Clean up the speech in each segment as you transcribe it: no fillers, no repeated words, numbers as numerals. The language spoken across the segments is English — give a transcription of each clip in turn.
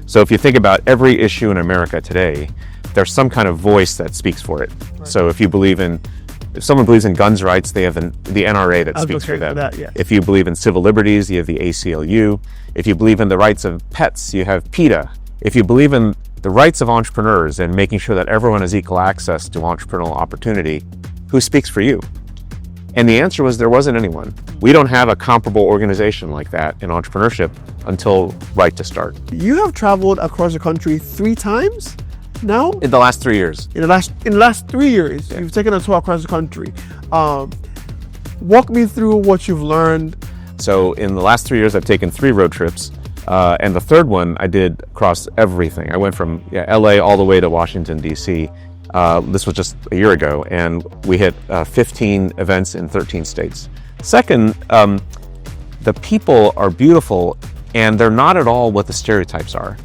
So if you think about every issue in America today, there's some kind of voice that speaks for it. Right. So if someone believes in guns rights, they have the NRA that speaks for them. Yeah. If you believe in civil liberties, you have the ACLU. If you believe in the rights of pets, you have PETA. If you believe in the rights of entrepreneurs and making sure that everyone has equal access to entrepreneurial opportunity, who speaks for you? And the answer was there wasn't anyone. We don't have a comparable organization like that in entrepreneurship until Right to Start. You have traveled across the country 3 times now? In the last 3 years. In the last 3 years, Yeah. You've taken a tour across the country. Walk me through what you've learned. So in the last 3 years, I've taken 3 road trips. And the third one I did across everything. I went from LA all the way to Washington, DC. This was just a year ago, and we hit 15 events in 13 states. Second, the people are beautiful, and they're not at all what the stereotypes are.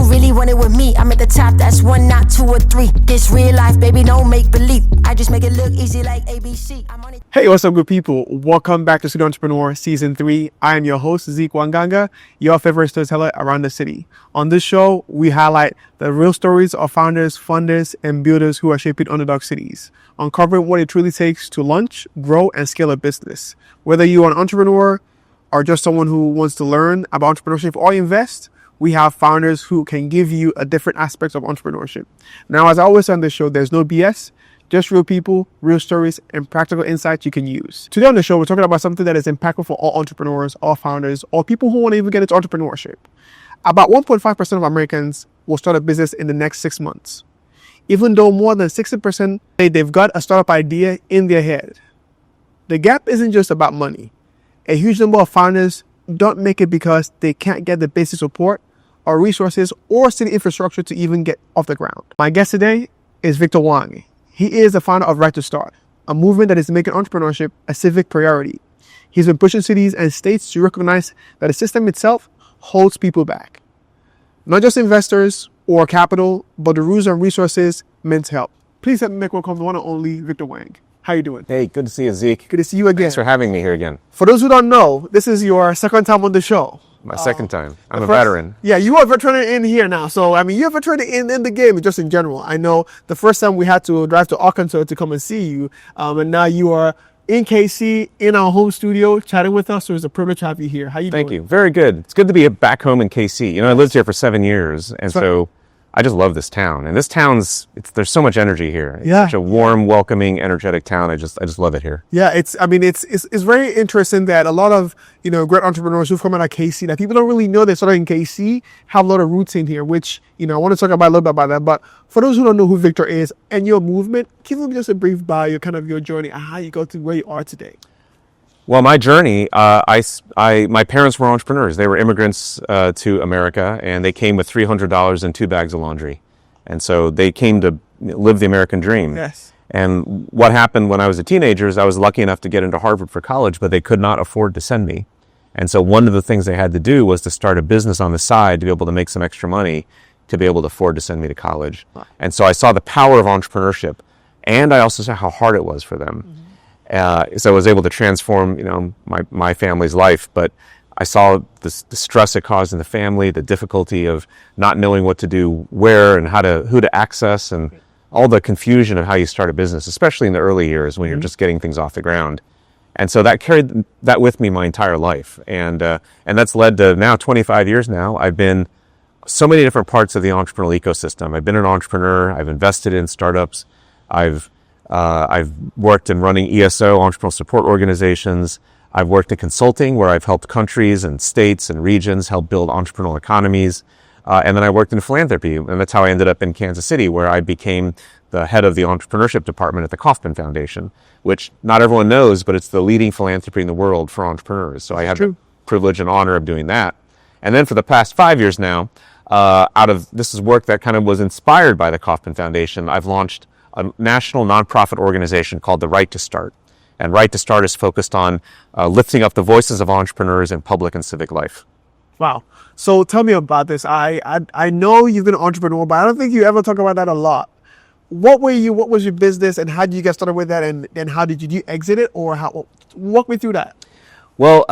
Really want it with me. I'm at the top, that's 1, not 2 or 3. This real life, baby, don't make believe. I just make it look easy like ABC. I'm on it. Hey, what's up, good people? Welcome back to City Entrepreneur Season 3. I am your host, Hwang, your favorite storyteller around the city. On this show, we highlight the real stories of founders, funders, and builders who are shaping underdog cities, uncovering what it truly takes to launch, grow, and scale a business. Whether you are an entrepreneur or just someone who wants to learn about entrepreneurship or invest, we have founders who can give you a different aspect of entrepreneurship. Now, as I always say on this show, there's no BS, just real people, real stories, and practical insights you can use. Today on the show, we're talking about something that is impactful for all entrepreneurs, all founders, or people who want to even get into entrepreneurship. About 1.5% of Americans will start a business in the next 6 months, even though more than 60% say they've got a startup idea in their head. The gap isn't just about money. A huge number of founders don't make it because they can't get the basic support or resources or city infrastructure to even get off the ground. My guest today is Victor Hwang. He is the founder of Right to Start, a movement that is making entrepreneurship a civic priority. He's been pushing cities and states to recognize that the system itself holds people back. Not just investors or capital, but the rules and resources meant to help. Please help me make welcome the one and only Victor Hwang. How you doing? Hey, good to see you, Zeke. Good to see you again. Thanks for having me here again. For those who don't know, this is your second time on the show. My second time. I'm a veteran. Yeah, you are a veteran in here now. So, I mean, you're a veteran in the game, just in general. I know the first time we had to drive to Arkansas to come and see you, and now you are in KC, in our home studio, chatting with us. So it's a privilege to have you here. How you doing? Thank you. Very good. It's good to be back home in KC. You know, I lived here for 7 years, and so I just love this town. And this town's, there's so much energy here. It's such a warm, welcoming, energetic town. I just love it here. Yeah, it's very interesting that a lot of, great entrepreneurs who've come out of KC, that people don't really know they started in KC, have a lot of roots in here, which, I want to talk about a little bit about that. But for those who don't know who Victor is and your movement, give them just a brief bio, kind of your journey and how you got to where you are today. Well, my journey, my parents were entrepreneurs. They were immigrants to America, and they came with $300 and 2 bags of laundry. And so they came to live the American dream. Yes. And what happened when I was a teenager is I was lucky enough to get into Harvard for college, but they could not afford to send me. And so one of the things they had to do was to start a business on the side to be able to make some extra money to be able to afford to send me to college. And so I saw the power of entrepreneurship, and I also saw how hard it was for them. Mm-hmm. So I was able to transform, my family's life, but I saw the stress it caused in the family, the difficulty of not knowing what to do, where, and who to access, and all the confusion of how you start a business, especially in the early years when you're just getting things off the ground. And so that carried that with me my entire life, and that's led to now 25 years now. I've been so many different parts of the entrepreneurial ecosystem. I've been an entrepreneur. I've invested in startups. I've worked in running ESO, entrepreneurial support organizations. I've worked in consulting where I've helped countries and states and regions help build entrepreneurial economies. And then I worked in philanthropy, and that's how I ended up in Kansas City, where I became the head of the entrepreneurship department at the Kauffman Foundation, which not everyone knows, but it's the leading philanthropy in the world for entrepreneurs. So I had the privilege and honor of doing that. And then for the past 5 years now, this is work that kind of was inspired by the Kauffman Foundation. I've launched a national nonprofit organization called the Right to Start. And Right to Start is focused on lifting up the voices of entrepreneurs in public and civic life. Wow. So tell me about this. I know you've been an entrepreneur, but I don't think you ever talk about that a lot. What was your business, and how did you get started with that, and how did you exit it, or walk me through that? Well,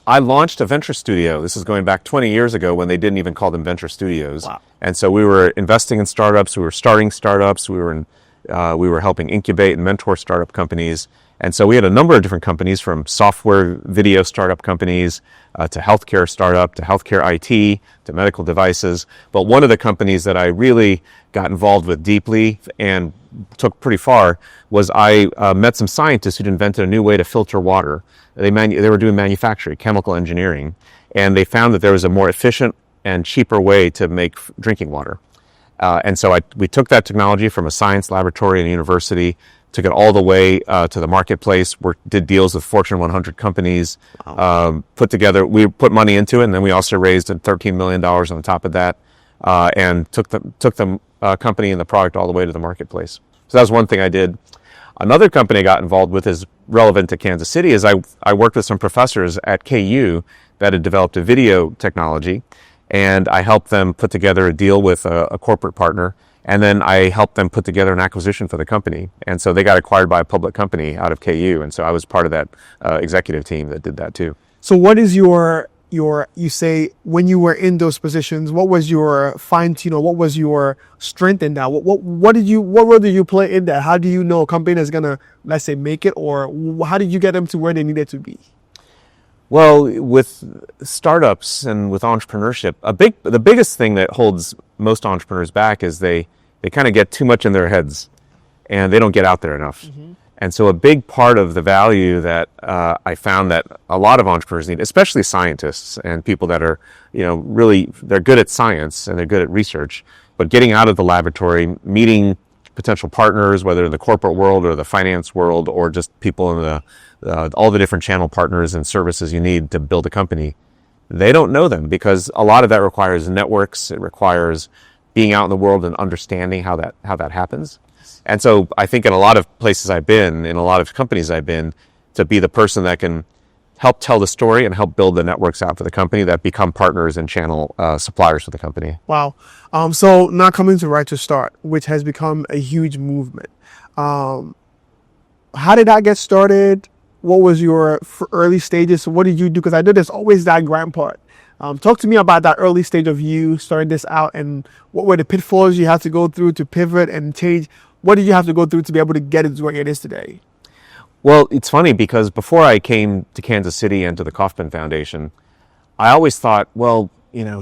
I launched a venture studio. This is going back 20 years ago when they didn't even call them venture studios. Wow. And so we were investing in startups. We were starting startups. We were helping incubate and mentor startup companies. And so we had a number of different companies, from software video startup companies to healthcare startup to healthcare IT to medical devices. But one of the companies that I really got involved with deeply and took pretty far was I met some scientists who'd invented a new way to filter water. They were doing manufacturing, chemical engineering, and they found that there was a more efficient and cheaper way to make drinking water. And so we took that technology from a science laboratory in a university, took it all the way to the marketplace, did deals with Fortune 100 companies, Wow. we put money into it, and then we also raised $13 million on top of that, and took the company and the product all the way to the marketplace. So that was one thing I did. Another company I got involved with is relevant to Kansas City is I worked with some professors at KU that had developed a video technology, and I helped them put together a deal with a corporate partner, and then I helped them put together an acquisition for the company. And so they got acquired by a public company out of KU, and so I was part of that executive team that did that too. So what is you say when you were in those positions, what was your what was your strength in that? What role did you play in that? How do you know a company is gonna, let's say, make it, or how did you get them to where they needed to be? Well, with startups and with entrepreneurship, the biggest thing that holds most entrepreneurs back is they kind of get too much in their heads and they don't get out there enough. Mm-hmm. And so a big part of the value that I found that a lot of entrepreneurs need, especially scientists and people that are, really, they're good at science and they're good at research, but getting out of the laboratory, meeting potential partners, whether in the corporate world or the finance world, or just people in all the different channel partners and services you need to build a company, they don't know them, because a lot of that requires networks. It requires being out in the world and understanding how that happens. And so I think in a lot of places I've been, in a lot of companies I've been, to be the person that can help tell the story and help build the networks out for the company that become partners and channel suppliers for the company. Wow. So now coming to Right to Start, which has become a huge movement. How did that get started? What was your early stages? What did you do? Because I know there's always that grind part. Talk to me about that early stage of you starting this out, and what were the pitfalls you had to go through to pivot and change? What did you have to go through to be able to get it to where it is today? Well, it's funny because before I came to Kansas City and to the Kauffman Foundation, I always thought, well,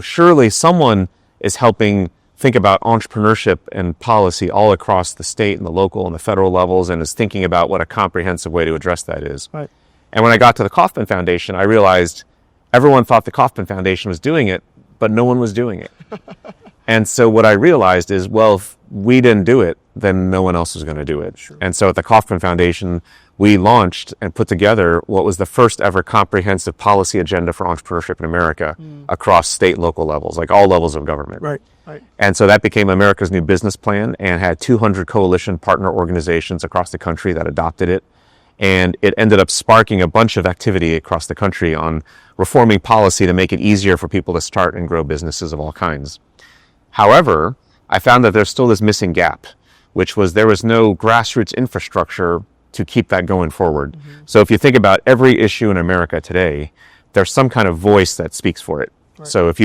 surely someone is helping think about entrepreneurship and policy all across the state and the local and the federal levels, and is thinking about what a comprehensive way to address that is. Right. And when I got to the Kauffman Foundation, I realized everyone thought the Kauffman Foundation was doing it, but no one was doing it. And so what I realized is, well, if we didn't do it, then no one else was going to do it. Sure. And so at the Kauffman Foundation, we launched and put together what was the first ever comprehensive policy agenda for entrepreneurship in America across state and local levels, like all levels of government. Right. And so that became America's new business plan, and had 200 coalition partner organizations across the country that adopted it. And it ended up sparking a bunch of activity across the country on reforming policy to make it easier for people to start and grow businesses of all kinds. However, I found that there's still this missing gap, which was there was no grassroots infrastructure to keep that going forward. Mm-hmm. So if you think about every issue in America today, there's some kind of voice that speaks for it. Right. So if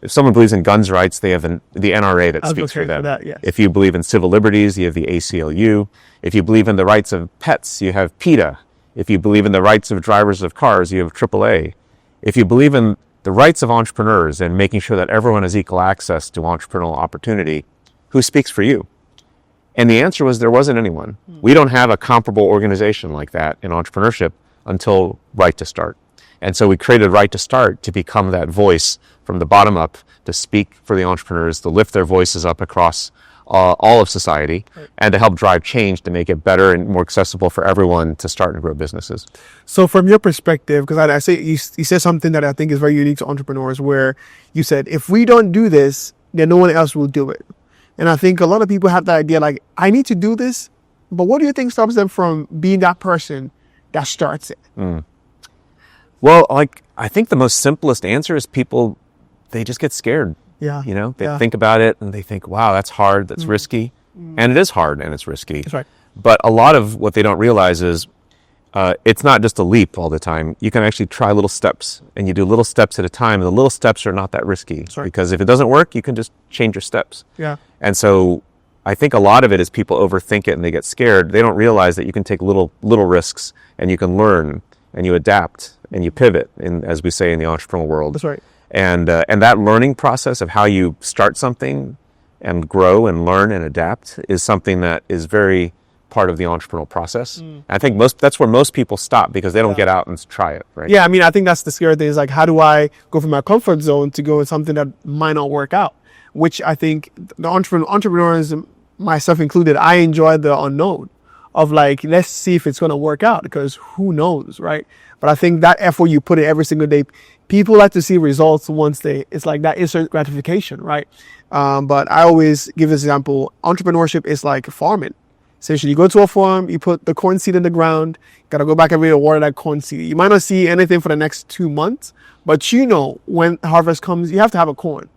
someone believes in guns rights, they have the NRA that speaks for them. For that, yes. If you believe in civil liberties, you have the ACLU. If you believe in the rights of pets, you have PETA. If you believe in the rights of drivers of cars, you have AAA. If you believe in the rights of entrepreneurs and making sure that everyone has equal access to entrepreneurial opportunity, who speaks for you? And the answer was there wasn't anyone. We don't have a comparable organization like that in entrepreneurship until Right to Start. And so we created Right to Start to become that voice from the bottom up, to speak for the entrepreneurs, to lift their voices up across all of society, and to help drive change to make it better and more accessible for everyone to start and grow businesses. So from your perspective, because I say you said something that I think is very unique to entrepreneurs, where you said, if we don't do this, then no one else will do it. And I think a lot of people have that idea, like, I need to do this, but what do you think stops them from being that person that starts it? Well, I think the most simplest answer is people, they just get scared. Yeah. They think about it and they think, wow, that's hard, that's risky. And it is hard and it's risky. That's right. But a lot of what they don't realize is it's not just a leap all the time. You can actually try little steps, and you do little steps at a time. And the little steps are not that risky because if it doesn't work, you can just change your steps. Yeah. And so I think a lot of it is people overthink it and they get scared. They don't realize that you can take little risks, and you can learn, and you adapt, and you pivot, as we say in the entrepreneurial world. That's right. And that learning process of how you start something and grow and learn and adapt is something that is very part of the entrepreneurial process. And I think that's where most people stop because they don't get out and try it, right? Yeah, I mean, I think that's the scary thing is like, how do I go from my comfort zone to go in something that might not work out? Which I think the entrepreneurs, myself included, I enjoy the unknown of like, let's see if it's going to work out because who knows, right? But I think that effort you put in every single day, people like to see results once it's like that instant gratification, right? But I always give this example, entrepreneurship is like farming. Essentially, you go to a farm, you put the corn seed in the ground, you got to go back every day to water that corn seed. You might not see anything for the next 2 months, but you know when harvest comes, you have to have a corn.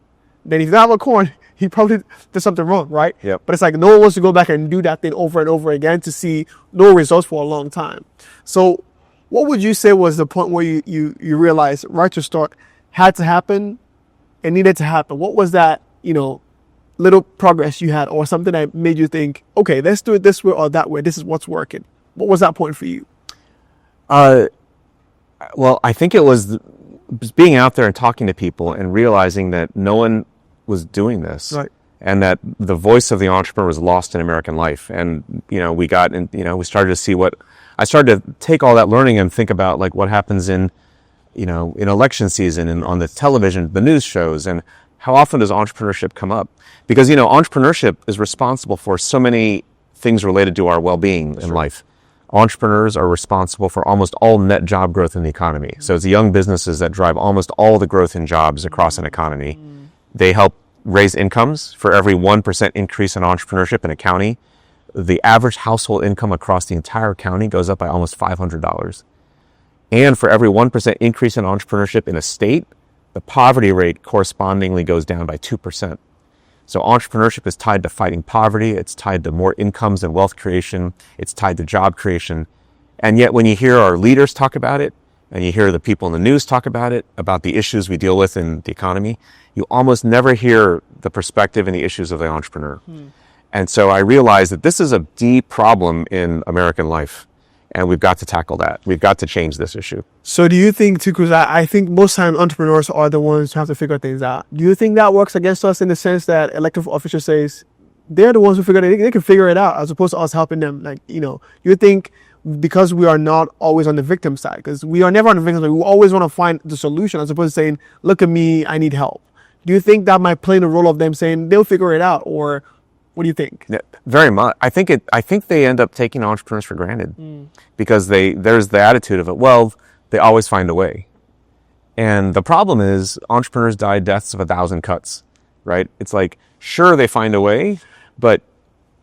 Then if you don't have a corn, he probably did something wrong, right? Yep. But it's like no one wants to go back and do that thing over and over again to see no results for a long time. So what would you say was the point where you realized right to start had to happen and needed to happen? What was that, little progress you had or something that made you think, okay, let's do it this way or that way. This is what's working. What was that point for you? Well, I think it was being out there and talking to people and realizing that no one was doing this. Right. And that the voice of the entrepreneur was lost in American life. And, we started to see I started to take all that learning and think about like what happens in election season and on the television, the news shows, and how often does entrepreneurship come up? Because, entrepreneurship is responsible for so many things related to our well-being in life. Entrepreneurs are responsible for almost all net job growth in the economy. So it's the young businesses that drive almost all the growth in jobs across an economy. They help raise incomes. For every 1% increase in entrepreneurship in a county, the average household income across the entire county goes up by almost $500. And for every 1% increase in entrepreneurship in a state, the poverty rate correspondingly goes down by 2%. So entrepreneurship is tied to fighting poverty. It's tied to more incomes and wealth creation. It's tied to job creation. And yet when you hear our leaders talk about it, and you hear the people in the news talk about it, about the issues we deal with in the economy, you almost never hear the perspective and the issues of the entrepreneur. And so I realized that this is a deep problem in American life. And we've got to tackle that. We've got to change this issue. So do you think, too, because I think most times entrepreneurs are the ones who have to figure things out. Do you think that works against us in the sense that elected officials says they're the ones who figure it, they can figure it out as opposed to us helping them? Like, you think because we are not always on the victim side, because we are never on the victim side, we always want to find the solution as opposed to saying, look at me, I need help. Do you think that might play the role of them saying they'll figure it out, or what do you think? Yeah, very much. I think they end up taking entrepreneurs for granted because there's the attitude of it. Well, they always find a way. And the problem is entrepreneurs die deaths of 1,000 cuts, right? It's like, sure, they find a way, but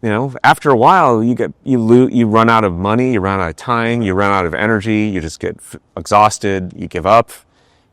after a while you run out of money, you run out of time, you run out of energy, you just get exhausted, you give up.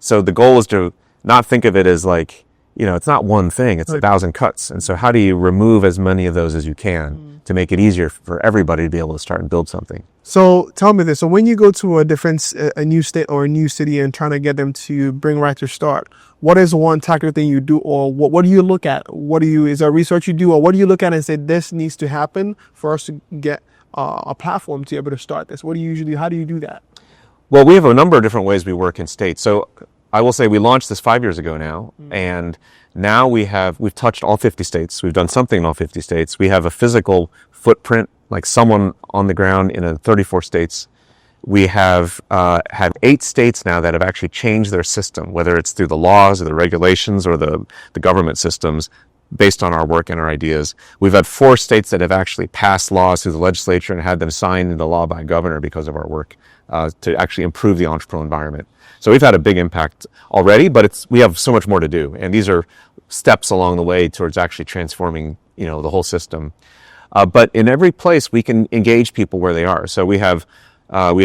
So the goal is to not think of it as like, it's not one thing, it's 1,000 cuts. And so how do you remove as many of those as you can to make it easier for everybody to be able to start and build something? So tell me this. So when you go to a new state or a new city and trying to get them to bring right to start, what is one tactical thing you do, or what do you look at? Is there research you do, or what do you look at and say this needs to happen for us to get a platform to be able to start this? How do you do that? Well, we have a number of different ways we work in states. So I will say we launched this 5 years ago now, and now we've touched all 50 states. We've done something in all 50 states. We have a physical footprint, like someone on the ground in 34 states. We have had 8 states now that have actually changed their system, whether it's through the laws or the regulations or the government systems, based on our work and our ideas. We've had 4 states that have actually passed laws through the legislature and had them signed into law by a governor because of our work to actually improve the entrepreneurial environment. So we've had a big impact already, but we have so much more to do. And these are steps along the way towards actually transforming, the whole system. But in every place we can engage people where they are. So we have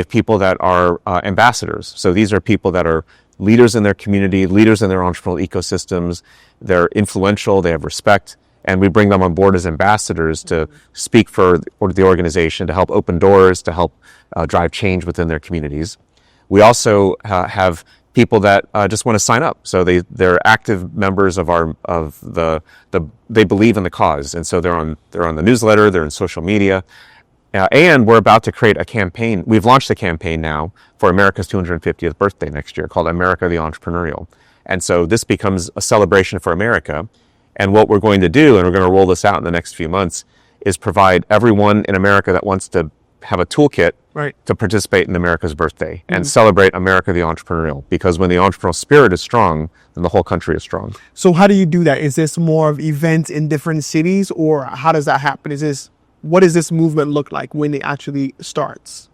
people that are ambassadors. So these are people that are leaders in their community, leaders in their entrepreneurial ecosystems. They're influential, they have respect, And we bring them on board as ambassadors to speak for the organization, to help open doors, to help drive change within their communities. We also have people that just want to sign up. So they're active members of they believe in the cause. And so they're on the newsletter, they're in social media. And we're about to create a campaign. We've launched a campaign now for America's 250th birthday next year called America the Entrepreneurial. And so this becomes a celebration for America. And what we're going to do, and we're going to roll this out in the next few months, is provide everyone in America that wants to have a toolkit to participate in America's birthday and celebrate America the Entrepreneurial. Because when the entrepreneurial spirit is strong, then the whole country is strong. So how do you do that? Is this more of events in different cities, or how does that happen? What does this movement look like when it actually starts?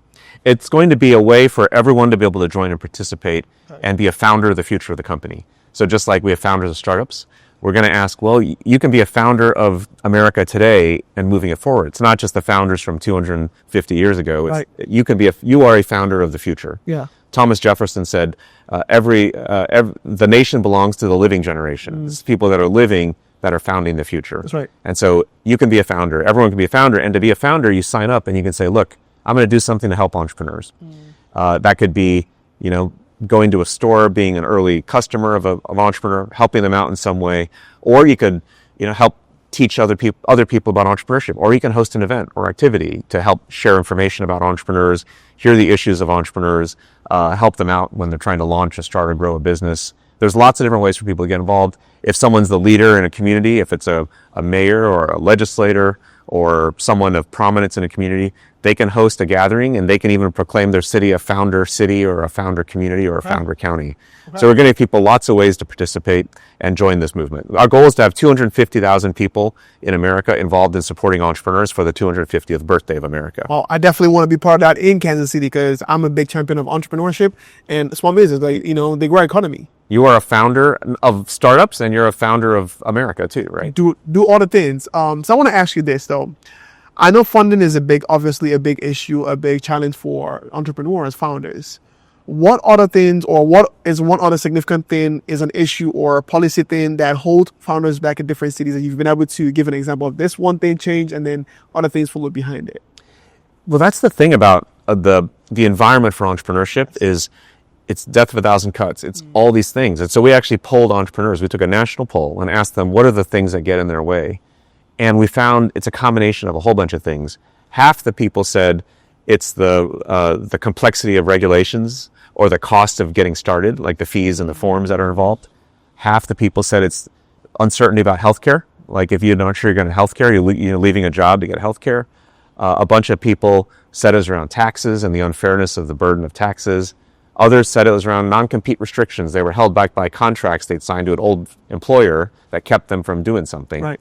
It's going to be a way for everyone to be able to join and participate and be a founder of the future of the company. So just like we have founders of startups, we're going to ask, well, you can be a founder of America today and moving it forward. It's not just the founders from 250 years ago. You are a founder of the future. Yeah. Thomas Jefferson said, the nation belongs to the living generation. It's people that are living that are founding the future. That's right. And so you can be a founder. Everyone can be a founder. And to be a founder, you sign up and you can say, look, I'm going to do something to help entrepreneurs. That could be, going to a store, being an early customer of an entrepreneur, helping them out in some way, or you could, help teach other people about entrepreneurship, or you can host an event or activity to help share information about entrepreneurs, hear the issues of entrepreneurs, help them out when they're trying to launch or start or grow a business. There's lots of different ways for people to get involved. If someone's the leader in a community, if it's a mayor or a legislator or someone of prominence in a community, they can host a gathering and they can even proclaim their city a founder city or a founder community or a founder county. So we're going to give people lots of ways to participate and join this movement. Our goal is to have 250,000 people in America involved in supporting entrepreneurs for the 250th birthday of America. Well, I definitely want to be part of that in Kansas City because I'm a big champion of entrepreneurship and small business. They grow economy. You are a founder of startups and you're a founder of America too, right? Do all the things. So I want to ask you this though. I know funding is obviously a big issue, a big challenge for entrepreneurs, founders. What other things, or what is one other significant thing, is an issue or a policy thing that holds founders back in different cities? And you've been able to give an example of this one thing change and then other things follow behind it. Well, that's the thing about the environment for entrepreneurship is it's death of a thousand cuts. It's all these things. And so we actually polled entrepreneurs. We took a national poll and asked them, what are the things that get in their way? And we found it's a combination of a whole bunch of things. Half the people said it's the complexity of regulations or the cost of getting started, like the fees and the forms that are involved. Half the people said it's uncertainty about healthcare. Like if you're not sure you're going to healthcare, you're leaving a job to get healthcare. A bunch of people said it was around taxes and the unfairness of the burden of taxes. Others said it was around non-compete restrictions. They were held back by contracts they'd signed to an old employer that kept them from doing something. Right.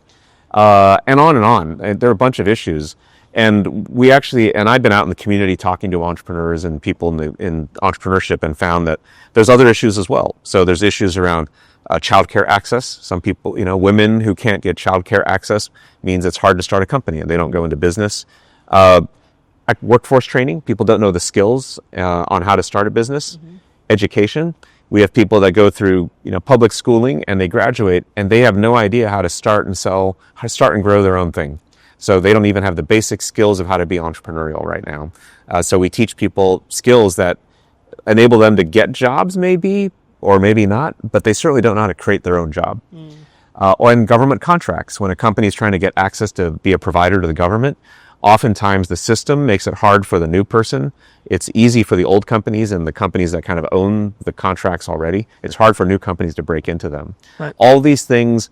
And on and on. And there are a bunch of issues. And I've been out in the community talking to entrepreneurs and people in entrepreneurship and found that there's other issues as well. So there's issues around childcare access. Some people, women who can't get childcare access means it's hard to start a company and they don't go into business. Workforce training. People don't know the skills on how to start a business. Education. We have people that go through, public schooling and they graduate and they have no idea how to start and grow their own thing. So they don't even have the basic skills of how to be entrepreneurial right now. So we teach people skills that enable them to get jobs maybe, or maybe not, but they certainly don't know how to create their own job. Or in government contracts, when a company is trying to get access to be a provider to the government, oftentimes the system makes it hard for the new person. It's easy for the old companies and the companies that kind of own the contracts already. It's hard for new companies to break into them. Right. All these things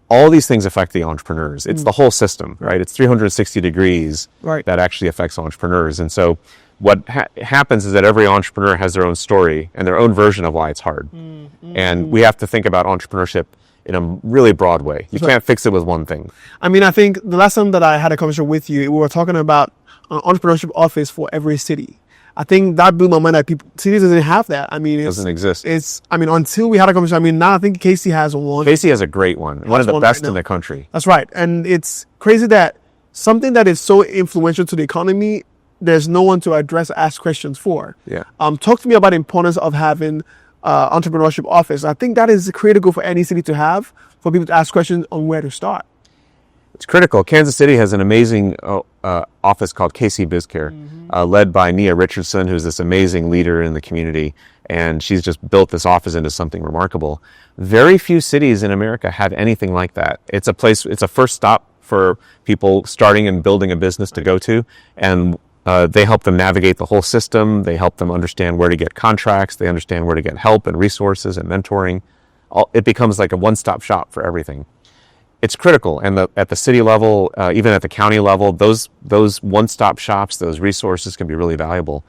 affect the entrepreneurs. It's the whole system, right? It's 360 degrees that actually affects entrepreneurs. And so what happens is that every entrepreneur has their own story and their own version of why it's hard. And we have to think about entrepreneurship in a really broad way. You can't fix it with one thing. I mean, I think the last time that I had a conversation with you, we were talking about an entrepreneurship office for every city. I think that blew my mind that cities doesn't have that. I mean, it doesn't exist. Until we had a conversation, now I think Casey has one. Casey has a great one. One of the best in the country. That's right. And it's crazy that something that is so influential to the economy, there's no one to ask questions for. Yeah. Talk to me about the importance of having entrepreneurship office. I think that is critical for any city to have, for people to ask questions on where to start. it's critical. Kansas City has an amazing office called KC BizCare, led by Nia Richardson, who's this amazing leader in the community. And she's just built this office into something remarkable. Very few cities in America have anything like that. It's a first stop for people starting and building a business to go to. And they help them navigate the whole system. They help them understand where to get contracts. They understand where to get help and resources and mentoring. It becomes like a one-stop shop for everything. It's critical. And at the city level, even at the county level, those one-stop shops, those resources can be really valuable.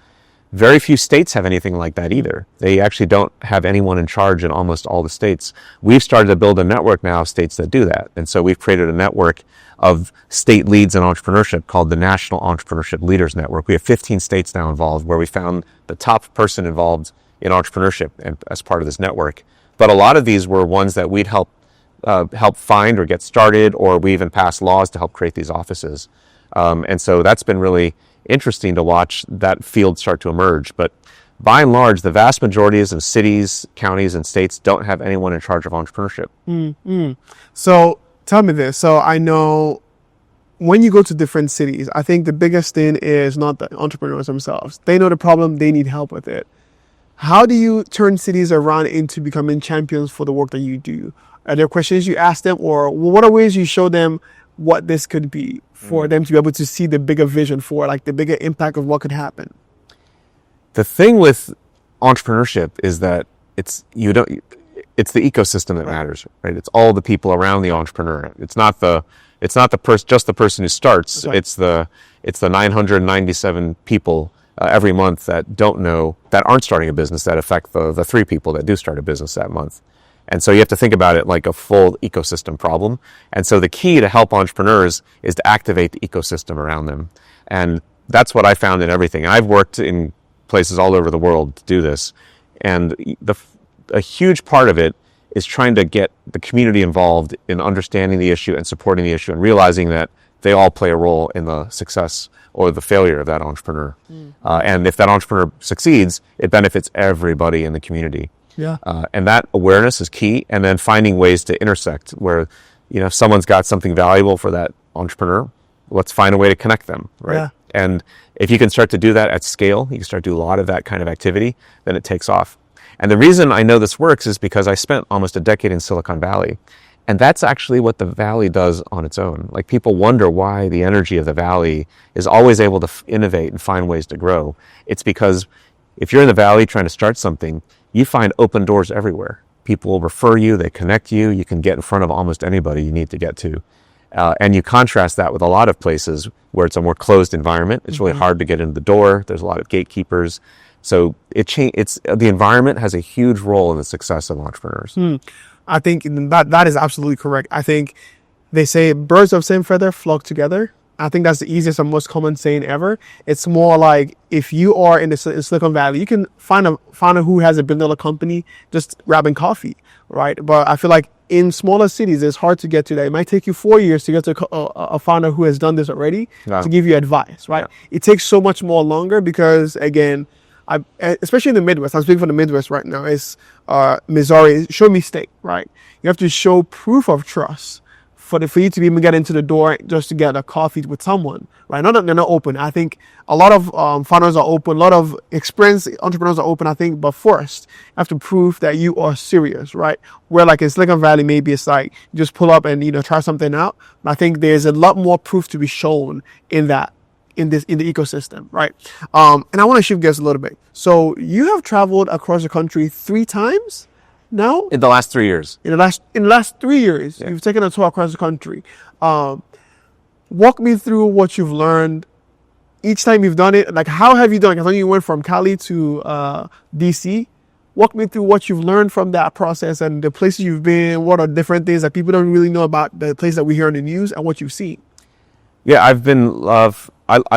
Very few states have anything like that either. They actually don't have anyone in charge in almost all the states. We've started to build a network now of states that do that. And so we've created a network of state leads in entrepreneurship called the National Entrepreneurship Leaders Network. We have 15 states now involved, where we found the top person involved in entrepreneurship and as part of this network. But a lot of these were ones that we'd help find or get started, or we even passed laws to help create these offices. And so that's been really interesting to watch that field start to emerge. But by and large, the vast majorities of cities, counties, and states don't have anyone in charge of entrepreneurship. So tell me this. So I know when you go to different cities, I think the biggest thing is not the entrepreneurs themselves. They know the problem, they need help with it. How do you turn cities around into becoming champions for the work that you do? Are there questions you ask them, or what are ways you show them what this could be for them to be able to see the bigger vision for, like, the bigger impact of what could happen? The thing with entrepreneurship is that it's the ecosystem that matters, right? It's all the people around the entrepreneur. It's not just the person who starts. Right. It's the 997 people every month that aren't starting a business, that affect the 3 people that do start a business that month. And so you have to think about it like a full ecosystem problem. And so the key to help entrepreneurs is to activate the ecosystem around them. And that's what I found in everything. I've worked in places all over the world to do this. And a huge part of it is trying to get the community involved in understanding the issue and supporting the issue, and realizing that they all play a role in the success or the failure of that entrepreneur. And if that entrepreneur succeeds, it benefits everybody in the community. Yeah. And that awareness is key. And then finding ways to intersect where, if someone's got something valuable for that entrepreneur, let's find a way to connect them, right? Yeah. And if you can start to do that at scale, you can start to do a lot of that kind of activity, then it takes off. And the reason I know this works is because I spent almost a decade in Silicon Valley. And that's actually what the Valley does on its own. Like, people wonder why the energy of the Valley is always able to innovate and find ways to grow. It's because if you're in the Valley trying to start something, you find open doors everywhere. People will refer you, they connect you, you can get in front of almost anybody you need to get to. And you contrast that with a lot of places where it's a more closed environment. It's really hard to get in the door. There's a lot of gatekeepers. So the environment has a huge role in the success of entrepreneurs. I think that is absolutely correct. I think they say birds of same feather flock together. I think that's the easiest and most common saying ever. It's more like, if you are in Silicon Valley, you can find a founder who has a $1 billion company just grabbing coffee, right? But I feel like in smaller cities, it's hard to get to that. It might take you 4 years to get to a founder who has done this already to give you advice, right? Yeah. It takes so much more longer because, again, especially in the Midwest, I'm speaking for the Midwest right now, it's Missouri, show me state, right? You have to show proof of trust for you to even get into the door just to get a coffee with someone, right? Not that they're not open. I think a lot of founders are open, a lot of experienced entrepreneurs are open, I think, but first, you have to prove that you are serious, right? Where, like, in Silicon Valley, maybe it's like, you just pull up and, try something out. But I think there's a lot more proof to be shown in the ecosystem, right? And I want to shift gears a little bit. So you have traveled across the country 3 times now? In the last 3 years. In the last 3 years, yeah. You've taken a tour across the country. Walk me through what you've learned each time you've done it. Like, how have you done it? I know you went from Cali to DC. Walk me through what you've learned from that process and the places you've been. What are different things that people don't really know about the place that we hear on the news and what you've seen? Yeah, I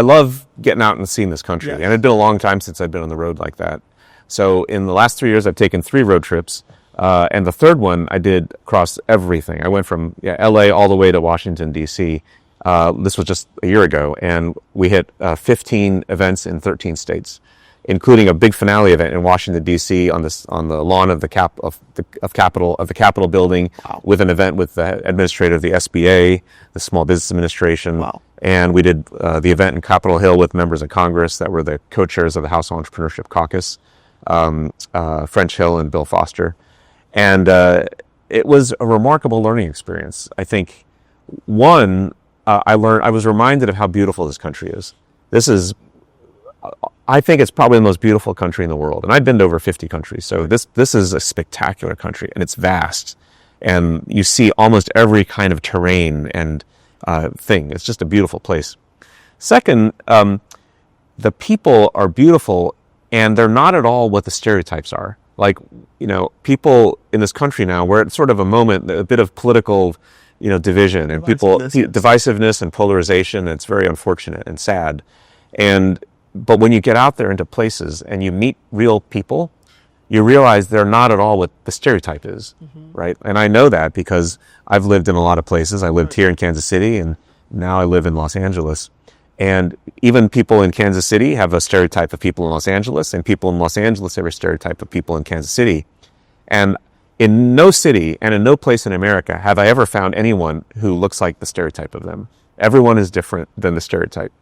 love getting out and seeing this country. Yes. And it's been a long time since I've been on the road like that. So in the last 3 years, I've taken 3 road trips. And the third one I did across everything. I went from LA all the way to Washington, D.C. This was just a year ago. And we hit 15 events in 13 states. including a big finale event in Washington D.C. on the lawn of the Capitol building, with an event with the administrator of the SBA, the Small Business Administration. Wow. And we did the event in Capitol Hill with members of Congress that were the co-chairs of the House Entrepreneurship Caucus, French Hill and Bill Foster. And it was a remarkable learning experience. I think, one, I was reminded of how beautiful this country is. I think it's probably the most beautiful country in the world. And I've been to over 50 countries. So this is a spectacular country, and it's vast. And you see almost every kind of terrain and thing. It's just a beautiful place. Second, the people are beautiful, and they're not at all what the stereotypes are. Like, people in this country now, we're at sort of a moment, a bit of political, division and divisiveness and polarization. And it's very unfortunate and sad. But when you get out there into places and you meet real people, you realize they're not at all what the stereotype is, right? And I know that because I've lived in a lot of places. I lived here in Kansas City, and now I live in Los Angeles. And even people in Kansas City have a stereotype of people in Los Angeles, and people in Los Angeles have a stereotype of people in Kansas City. And in no city and in no place in America have I ever found anyone who looks like the stereotype of them. Everyone is different than the stereotype.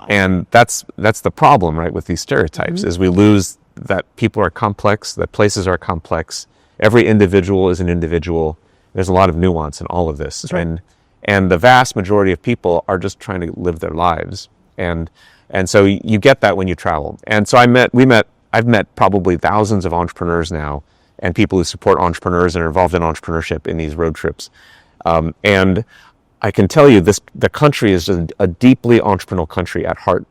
And that's the problem, right, with these stereotypes, is we lose that people are complex, that places are complex. Every individual is an individual. There's a lot of nuance in all of this. That's right. And the vast majority of people are just trying to live their lives. And so you get that when you travel. And so I've met probably thousands of entrepreneurs now, and people who support entrepreneurs and are involved in entrepreneurship in these road trips. And I can tell you the country is a deeply entrepreneurial country at heart.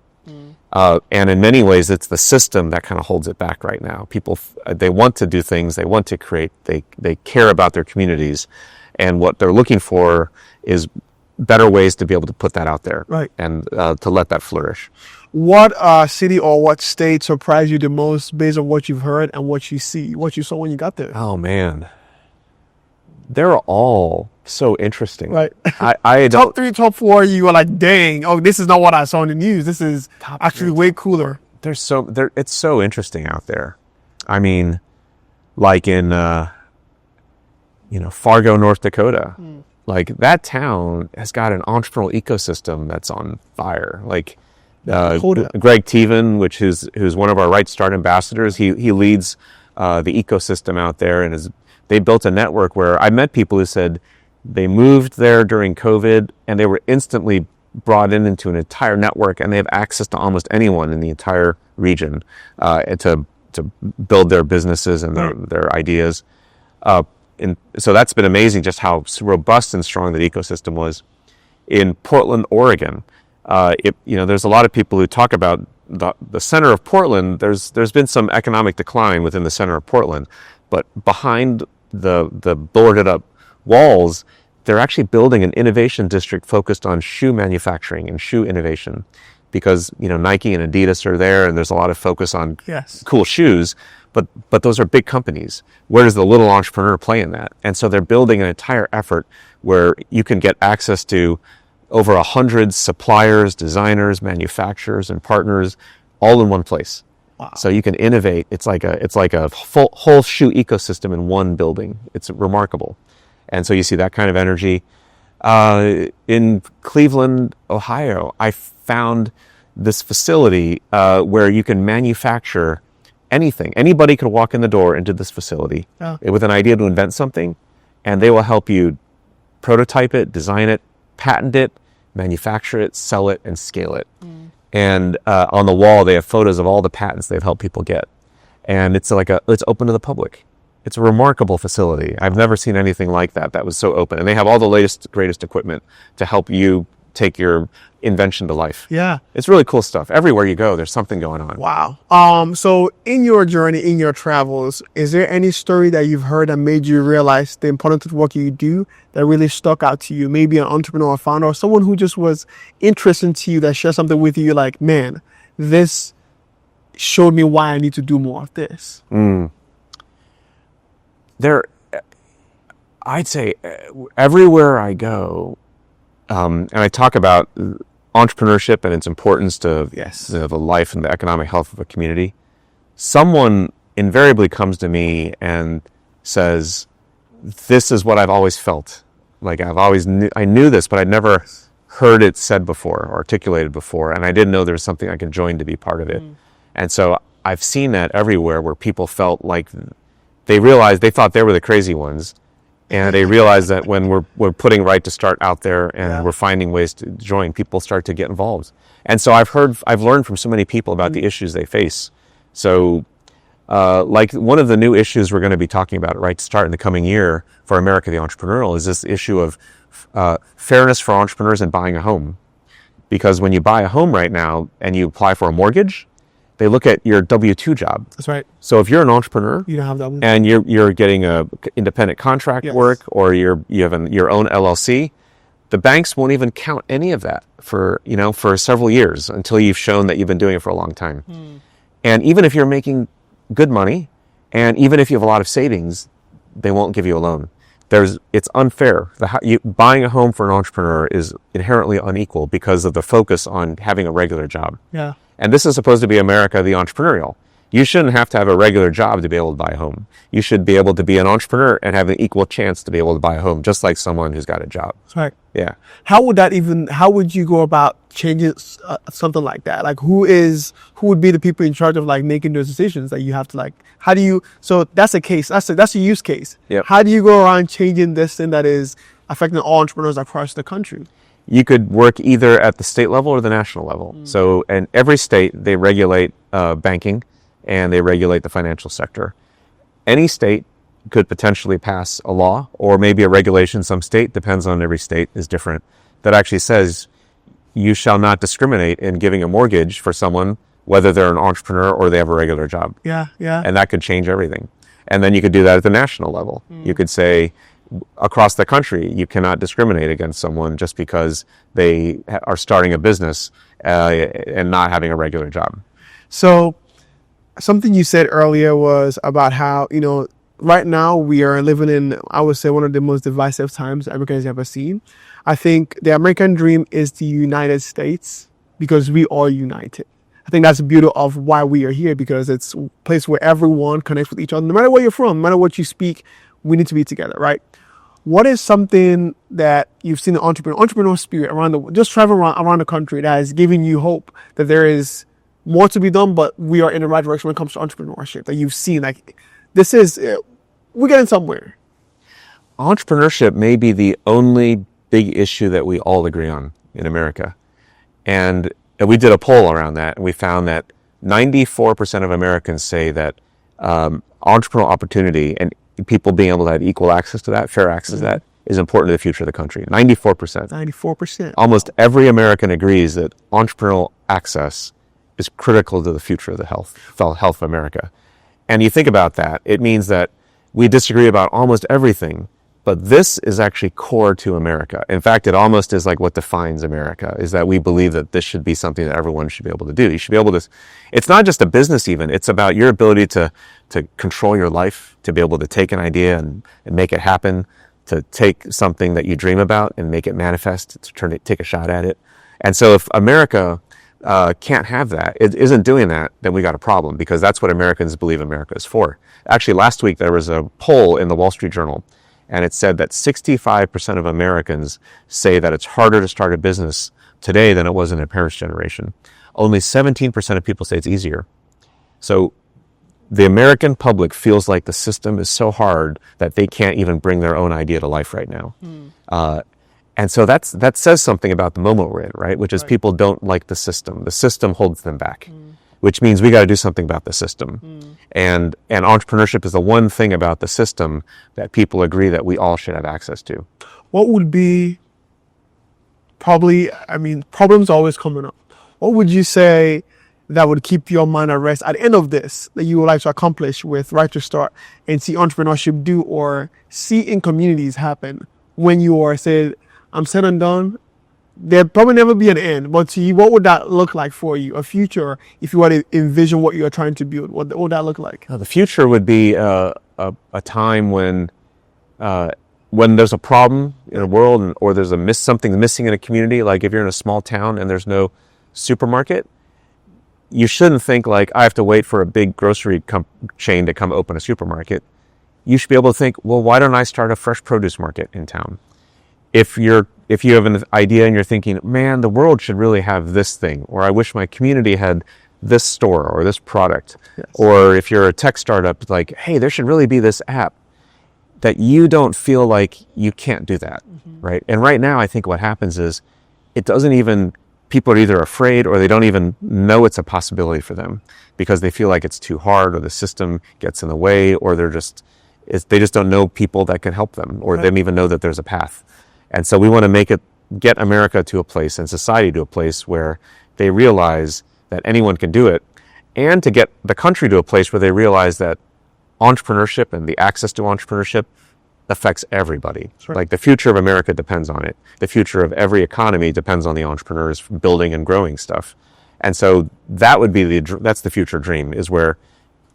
And in many ways, it's the system that kind of holds it back right now. People, they want to do things, they want to create, they care about their communities. And what they're looking for is better ways to be able to put that out there, right, and to let that flourish. What city or what state surprised you the most based on what you've heard and what you saw when you got there? Oh, man. They're all so interesting. Right. I don't, top 3, top 4, you were like, dang, this is not what I saw in the news. This is actually way cooler. It's so interesting out there. I mean, like in, Fargo, North Dakota, like that town has got an entrepreneurial ecosystem that's on fire. Like, Greg Teven, who's one of our Right Start ambassadors, he leads the ecosystem out there, and they built a network where I met people who said they moved there during COVID, and they were instantly brought into an entire network, and they have access to almost anyone in the entire region to build their businesses and their ideas. So that's been amazing, just how robust and strong that ecosystem was. In Portland, Oregon, there's a lot of people who talk about the center of Portland. There's been some economic decline within the center of Portland, but behind the boarded up walls, they're actually building an innovation district focused on shoe manufacturing and shoe innovation, because Nike and Adidas are there, and there's a lot of focus on cool shoes, but those are big companies. Where does the little entrepreneur play in that? And so they're building an entire effort where you can get access to over 100 suppliers, designers, manufacturers, and partners all in one place. Wow. So you can innovate. It's like a whole shoe ecosystem in one building. It's remarkable. And so you see that kind of energy. In Cleveland, Ohio, I found this facility where you can manufacture anything. Anybody could walk in the door into this facility with an idea to invent something, and they will help you prototype it, design it, patent it, manufacture it, sell it, and scale it. And on the wall, they have photos of all the patents they've helped people get. And it's open to the public. It's a remarkable facility. I've never seen anything like that was so open. And they have all the latest, greatest equipment to help you take your invention to life. Yeah. It's really cool stuff. Everywhere you go, there's something going on. Wow. So in your journey, in your travels, is there any story that you've heard that made you realize the importance of what you do that really stuck out to you? Maybe an entrepreneur or founder, or someone who just was interesting to you that shared something with you. You're like, man, this showed me why I need to do more of this. I'd say everywhere I go, and I talk about entrepreneurship and its importance to the life and the economic health of a community, someone invariably comes to me and says, this is what I've always felt. Like I knew this, but I'd never heard it said before, or articulated before, and I didn't know there was something I could join to be part of it. And so I've seen that everywhere, where people felt like they realized they thought they were the crazy ones, and they realized that when we're putting Right to Start out there and we're finding ways to join, people start to get involved. And so I've learned from so many people about the issues they face. So like one of the new issues we're going to be talking about at Right to Start in the coming year for America the Entrepreneurial is this issue of fairness for entrepreneurs in buying a home. Because when you buy a home right now and you apply for a mortgage, they look at your W-2 job. That's right. So if you're an entrepreneur, you don't have that, and you're getting a independent contract work, or you have your own LLC, the banks won't even count any of that for several years until you've shown that you've been doing it for a long time. And even if you're making good money, and even if you have a lot of savings, they won't give you a loan. It's unfair. Buying a home for an entrepreneur is inherently unequal because of the focus on having a regular job. Yeah. And this is supposed to be America the Entrepreneurial. You shouldn't have to have a regular job to be able to buy a home. You should be able to be an entrepreneur and have an equal chance to be able to buy a home, just like someone who's got a job. That's right. Yeah. How would you go about changing something like that? Like who would be the people in charge of like making those decisions that you have to like, so that's a case, that's a use case. Yep. How do you go around changing this thing that is affecting all entrepreneurs across the country? You could work either at the state level or the national level. So in every state, they regulate banking and they regulate the financial sector. Any state could potentially pass a law or maybe a regulation. Some state, depends on every state, is different, that actually says you shall not discriminate in giving a mortgage for someone, whether they're an entrepreneur or they have a regular job. Yeah, yeah. And that could change everything. And then you could do that at the national level. You could say, across the country, you cannot discriminate against someone just because they are starting a business and not having a regular job. So something you said earlier was about how, right now we are living in, I would say, one of the most divisive times Americans have ever seen. I think the American dream is the United States because we are united. I think that's the beauty of why we are here, because it's a place where everyone connects with each other. No matter where you're from, no matter what you speak, we need to be together, right? What is something that you've seen the entrepreneur spirit just traveling around the country that has given you hope that there is more to be done, but we are in the right direction when it comes to entrepreneurship, that you've seen like we're getting somewhere? Entrepreneurship may be the only big issue that we all agree on in America. And we did a poll around that, and we found that 94% of Americans say that entrepreneurial opportunity and people being able to have equal access to that, fair access to that, is important to the future of the country. 94%. 94%. Almost every American agrees that entrepreneurial access is critical to the future of the health of America. And you think about that, it means that we disagree about almost everything, but this is actually core to America. In fact, it almost is like what defines America, is that we believe that this should be something that everyone should be able to do. You should be able to, it's not just a business even, it's about your ability to control your life, to be able to take an idea and make it happen, to take something that you dream about and make it manifest, to take a shot at it. And so if America can't have that, it isn't doing that, then we got a problem, because that's what Americans believe America is for. Actually, last week there was a poll in the Wall Street Journal, and it said that 65% of Americans say that it's harder to start a business today than it was in their parents' generation. Only 17% of people say it's easier. So the American public feels like the system is so hard that they can't even bring their own idea to life right now. And so that says something about the moment we're in, right? Which is people don't like the system. The system holds them back, which means we got to do something about the system. And entrepreneurship is the one thing about the system that people agree that we all should have access to. What would be problems always coming up. What would you say that would keep your mind at rest at the end of this, that you would like to accomplish with Right to Start and see entrepreneurship do or see in communities happen when you are said, I'm said and done? There'll probably never be an end, but to you, what would that look like for you? A future, if you were to envision what you are trying to build, what would that look like? The future would be a time when when there's a problem in a world or there's something missing in a community, like if you're in a small town and there's no supermarket, you shouldn't think like, I have to wait for a big grocery chain to come open a supermarket. You should be able to think, well, why don't I start a fresh produce market in town? If you have an idea and you're thinking, man, the world should really have this thing, or I wish my community had this store or this product. Yes. Or if you're a tech startup, like, hey, there should really be this app, that you don't feel like you can't do that, right? And right now, I think what happens is people are either afraid or they don't even know it's a possibility for them because they feel like it's too hard or the system gets in the way, or they just don't know people that can help them, or they don't even know that there's a path. And so we want to get America to a place and society to a place where they realize that anyone can do it, and to get the country to a place where they realize that entrepreneurship and the access to entrepreneurship affects everybody. Right. Like the future of America depends on it. The future of every economy depends on the entrepreneurs building and growing stuff. And so that's the future dream, is where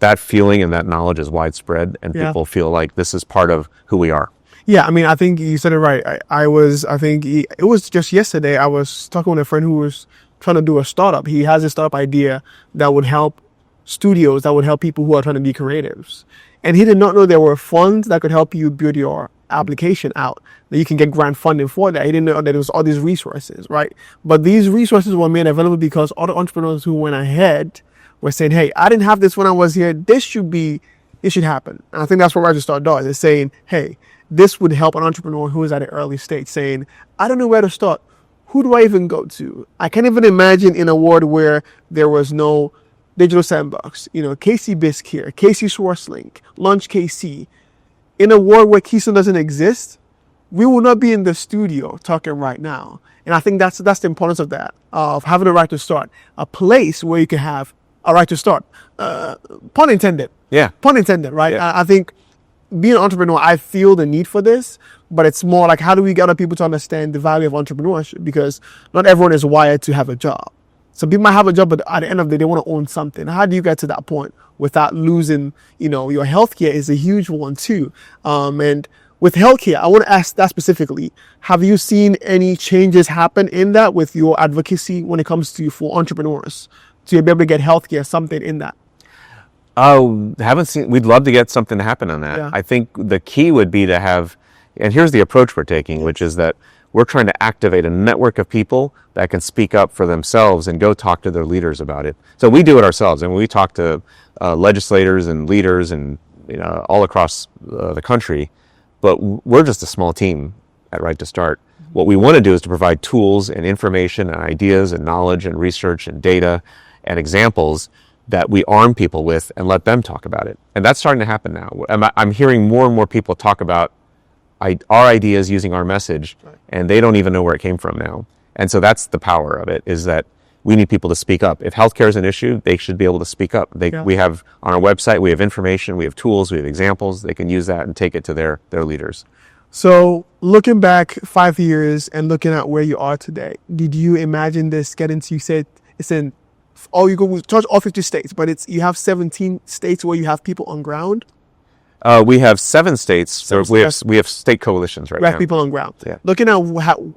that feeling and that knowledge is widespread and people feel like this is part of who we are. Yeah, I mean, I think you said it right. It was just yesterday, I was talking with a friend who was trying to do a startup. He has a startup idea that would help studios, that would help people who are trying to be creatives. And he did not know there were funds that could help you build your application out, that you can get grant funding for that. He didn't know that there was all these resources, right? But these resources were made available because other entrepreneurs who went ahead were saying, hey, I didn't have this when I was here. It should happen. And I think that's what Right to Start does. It's saying, hey, this would help an entrepreneur who is at an early stage, saying, I don't know where to start. Who do I even go to? I can't even imagine in a world where there was no Digital Sandbox, KC Bisc here, KC SourceLink, Launch KC. In a world where Keystone doesn't exist, we will not be in the studio talking right now. And I think that's the importance of that, of having a right to start, a place where you can have a right to start. Pun intended. Yeah. Pun intended, right? Yeah. I think being an entrepreneur, I feel the need for this, but it's more like, how do we get other people to understand the value of entrepreneurship? Because not everyone is wired to have a job. Some people might have a job, but at the end of the day, they want to own something. How do you get to that point without losing, your healthcare is a huge one too. And with healthcare, I want to ask that specifically. Have you seen any changes happen in that with your advocacy when it comes to for entrepreneurs to be able to get healthcare, something in that? Haven't seen. We'd love to get something to happen on that. Yeah. I think the key would be to have, and here's the approach we're taking, which is that we're trying to activate a network of people that can speak up for themselves and go talk to their leaders about it. So we do it ourselves, and we talk to legislators and leaders and all across the country. But we're just a small team at Right to Start. What we want to do is to provide tools and information and ideas and knowledge and research and data and examples that we arm people with and let them talk about it. And that's starting to happen now. I'm hearing more and more people talk about our ideas using our message, and they don't even know where it came from now. And so that's the power of it, is that we need people to speak up. If healthcare is an issue, they should be able to speak up. We have on our website, we have information, we have tools, we have examples. They can use that and take it to their leaders. So looking back 5 years and looking at where you are today, did you imagine this getting to, you said it's in, you go touch all 50 states, but you have 17 states where you have people on ground? We have 7 states. We have state coalitions right now. We have people on ground. Yeah. Looking at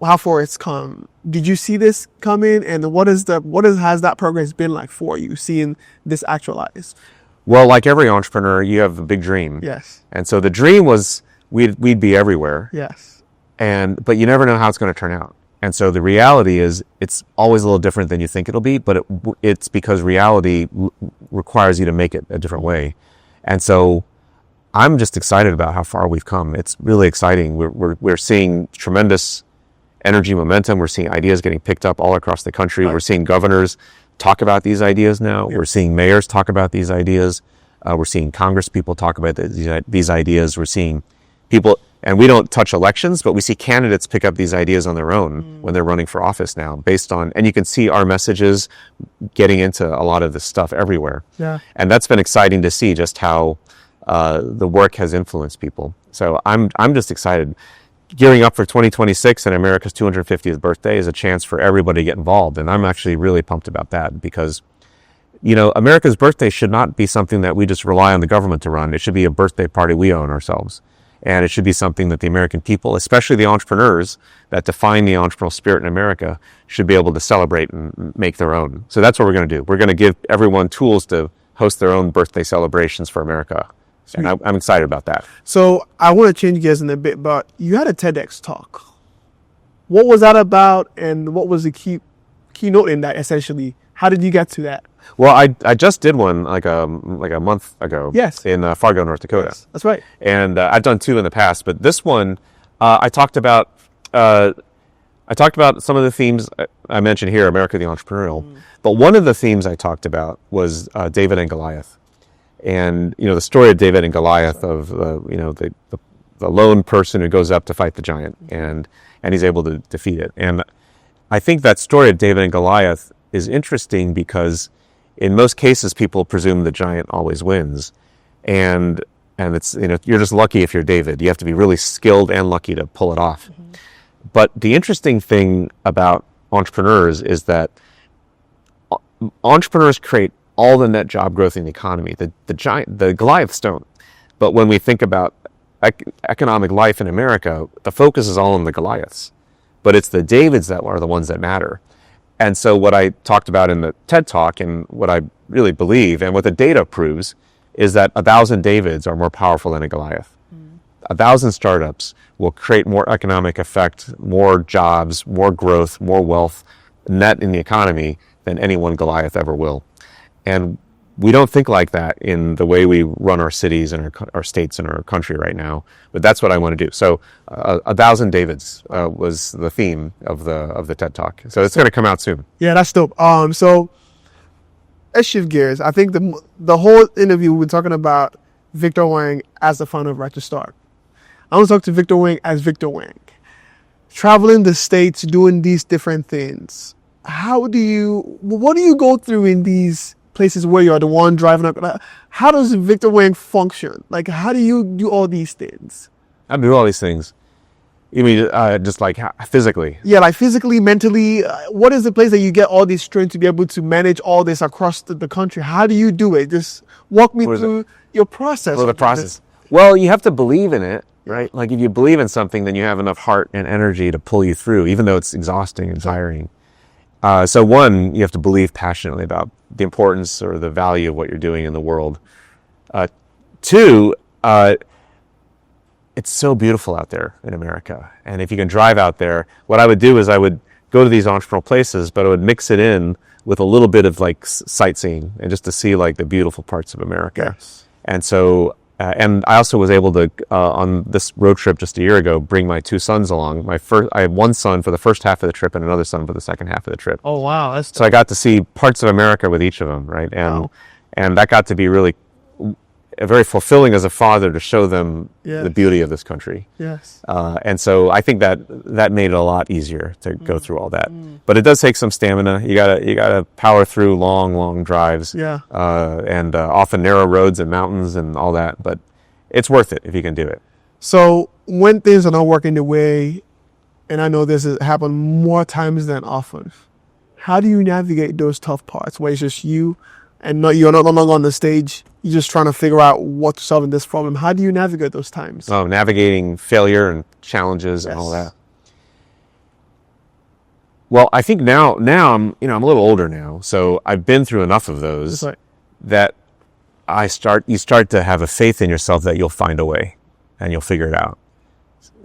how far it's come, did you see this coming? And what has that progress been like for you, seeing this actualized? Well, like every entrepreneur, you have a big dream. Yes. And so the dream was we'd be everywhere. Yes. But you never know how it's going to turn out. And so the reality is it's always a little different than you think it'll be, but it's because reality requires you to make it a different way. And so I'm just excited about how far we've come. It's really exciting. We're seeing tremendous energy momentum. We're seeing ideas getting picked up all across the country. Right. We're seeing governors talk about these ideas now. Yeah. We're seeing mayors talk about these ideas. We're seeing Congress people talk about these ideas. We're seeing people, and we don't touch elections, but we see candidates pick up these ideas on their own when they're running for office now, based on, and you can see our messages getting into a lot of this stuff everywhere. Yeah. And that's been exciting to see just how the work has influenced people. So I'm just excited. Gearing up for 2026 and America's 250th birthday is a chance for everybody to get involved. And I'm actually really pumped about that because, America's birthday should not be something that we just rely on the government to run. It should be a birthday party we own ourselves. And it should be something that the American people, especially the entrepreneurs that define the entrepreneurial spirit in America, should be able to celebrate and make their own. So that's what we're going to do. We're going to give everyone tools to host their own birthday celebrations for America. And I'm excited about that. So I want to change gears in a bit, but you had a TEDx talk. What was that about, and what was the keynote in that, essentially? How did you get to that? Well, I just did one like a month ago. Yes. In Fargo, North Dakota. Yes, that's right. And I've done two in the past, but this one I talked about some of the themes I mentioned here, America the Entrepreneurial. But one of the themes I talked about was David and Goliath, and the story of David and Goliath, of the lone person who goes up to fight the giant, and he's able to defeat it. And I think that story of David and Goliath is interesting because in most cases people presume the giant always wins, and it's you're just lucky if you're David. You have to be really skilled and lucky to pull it off. But the interesting thing about entrepreneurs is that entrepreneurs create all the net job growth in the economy. The Goliaths don't. But when we think about economic life in America, the focus is all on the Goliaths, but it's the Davids that are the ones that matter. And so what I talked about in the TED Talk, and what I really believe, and what the data proves, is that 1,000 Davids are more powerful than a Goliath. 1,000 startups will create more economic effect, more jobs, more growth, more wealth net in the economy than any one Goliath ever will. And we don't think like that in the way we run our cities and our states and our country right now, but that's what I want to do. So 1,000 Davids was the theme of the TED Talk. So it's going to come out soon. Yeah, that's dope. So let's shift gears. I think the whole interview we're talking about Victor Hwang as the founder of Right to Start. I want to talk to Victor Hwang as Victor Hwang. Traveling the States, doing these different things. What do you go through in these places where you're the one driving up? How does Victor Hwang function? Like, how do you do all these things? I do all these things. You mean just like physically? Yeah, like physically, mentally. What is the place that you get all this strength to be able to manage all this across the country? How do you do it? Just walk me through your process. Well, the process. Well, you have to believe in it, right? Like if you believe in something, then you have enough heart and energy to pull you through, even though it's exhausting and tiring. So one, you have to believe passionately about the importance or the value of what you're doing in the world. Two, it's so beautiful out there in America. And if you can drive out there, what I would do is I would go to these entrepreneurial places, but I would mix it in with a little bit of like sightseeing, and just to see like the beautiful parts of America. Yes. And so, and I also was able to, on this road trip just a year ago, bring my two sons along. I had one son for the first half of the trip and another son for the second half of the trip. Oh, wow. That's so I got to see parts of America with each of them, right? And that got to be really very fulfilling as a father, to show them the beauty of this country. Yes. And so I think that made it a lot easier to go through all that. But it does take some stamina. You gotta power through long drives. Yeah. And often narrow roads and mountains and all that. But it's worth it if you can do it. So when things are not working the way, and I know this has happened more times than often, how do you navigate those tough parts where it's just you and you're no longer on the stage? You're just trying to figure out what's solving this problem. How do you navigate those times? Oh, navigating failure and challenges and all that. Well, I think now I'm a little older now, so I've been through enough of those that you start to have a faith in yourself that you'll find a way and you'll figure it out.